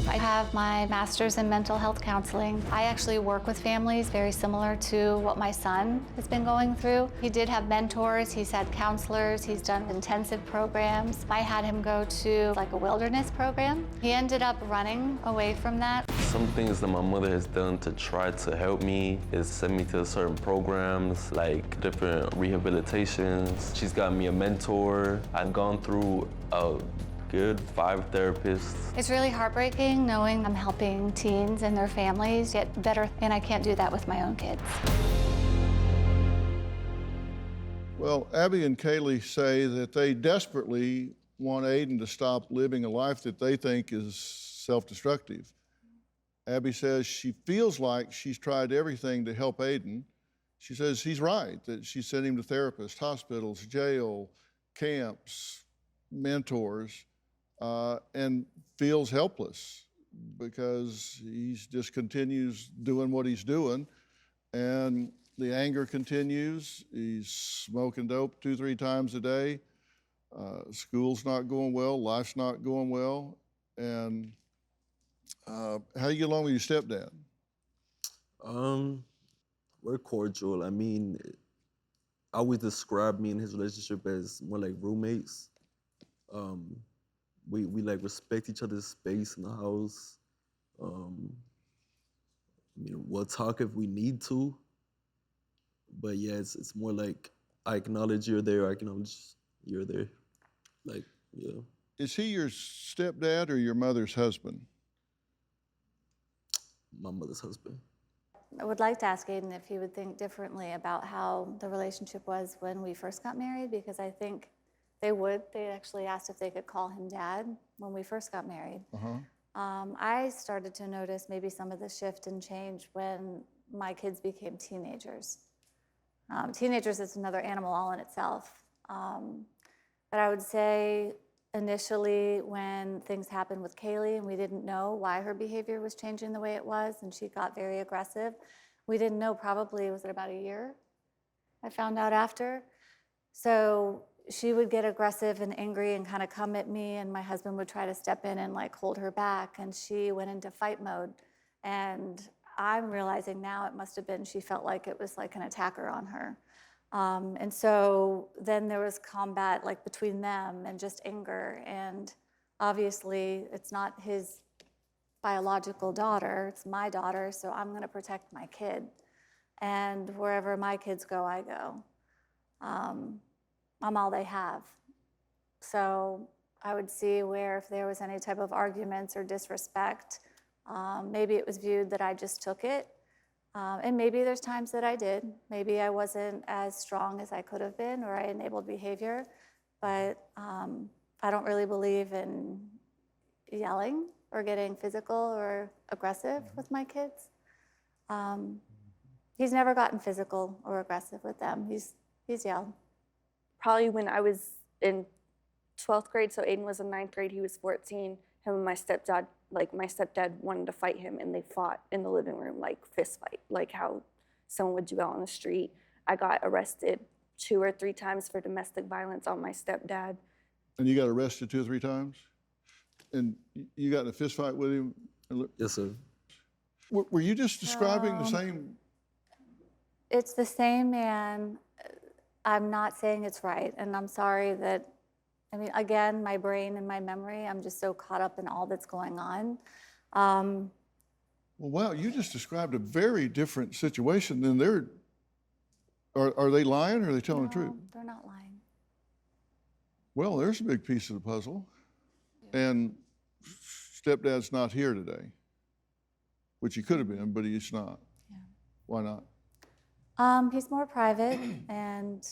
I have my master's in mental health counseling. I actually work with families very similar to what my son has been going through. He did have mentors, he's had counselors, he's done intensive programs. I had him go to like a wilderness program. He ended up running away from that. Some things that my mother has done to try to help me is send me to certain programs, like different rehabilitations. She's got me a mentor. I've gone through a good 5 therapists. It's really heartbreaking knowing I'm helping teens and their families get better, and I can't do that with my own kids. Well, Abby and Kaylee say that they desperately want Aiden to stop living a life that they think is self-destructive. Abby says she feels like she's tried everything to help Aiden. She says he's right, that she sent him to therapists, hospitals, jail, camps, mentors, and feels helpless because he just continues doing what he's doing, and the anger continues. He's smoking dope 2-3 times a day. School's not going well, life's not going well, and how do you get along with your stepdad? We're cordial. I mean, I always describe me and his relationship as more like roommates. We like respect each other's space in the house. I mean, we'll talk if we need to, but yeah, it's more like I acknowledge you're there, I acknowledge you're there. Like, yeah. Is he your stepdad or your mother's husband? My mother's husband. I would like to ask Aiden if he would think differently about how the relationship was when we first got married, because I think they would. They actually asked if they could call him dad when we first got married. I started to notice maybe some of the shift and change when my kids became teenagers. Teenagers is another animal all in itself. But I would say initially when things happened with Kaylee and we didn't know why her behavior was changing the way it was and she got very aggressive, we didn't know probably, was it about a year? I found out after. So she would get aggressive and angry and kind of come at me, and my husband would try to step in and like hold her back, and she went into fight mode. And I'm realizing now it must have been she felt like it was like an attacker on her. And so then there was combat like between them and just anger. And obviously it's not his biological daughter, it's my daughter, so I'm gonna protect my kid. And wherever my kids go, I go. I'm all they have. So I would see where if there was any type of arguments or disrespect, maybe it was viewed that I just took it. And maybe there's times that I did. Maybe I wasn't as strong as I could have been, or I enabled behavior, but I don't really believe in yelling or getting physical or aggressive with my kids. He's never gotten physical or aggressive with them. He's yelled. Probably when I was in 12th grade, so Aiden was in 9th grade, he was 14, him and my stepdad wanted to fight him, and they fought in the living room, like fist fight, like how someone would do out on the street. I got arrested 2 or 3 times for domestic violence on my stepdad. And you got arrested 2 or 3 times? And you got in a fist fight with him? Yes, sir. Were you just describing the same? It's the same man. I'm not saying it's right, and I'm sorry that, I mean, again, my brain and my memory, I'm just so caught up in all that's going on. Well, wow, you just described a very different situation than are they lying or are they telling the truth? They're not lying. Well, there's a big piece of the puzzle. And stepdad's not here today, which he could have been, but he's not. Yeah. Why not? He's more private, and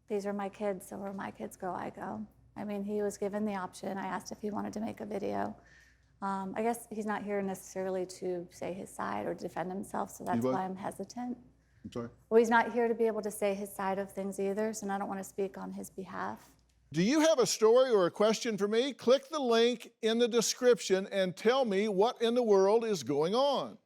these are my kids, so where my kids go, I go. I mean, he was given the option. I asked if he wanted to make a video. I guess he's not here necessarily to say his side or defend himself, so that's why I'm hesitant. I'm sorry? Well, he's not here to be able to say his side of things either, so I don't want to speak on his behalf. Do you have a story or a question for me? Click the link in the description and tell me what in the world is going on.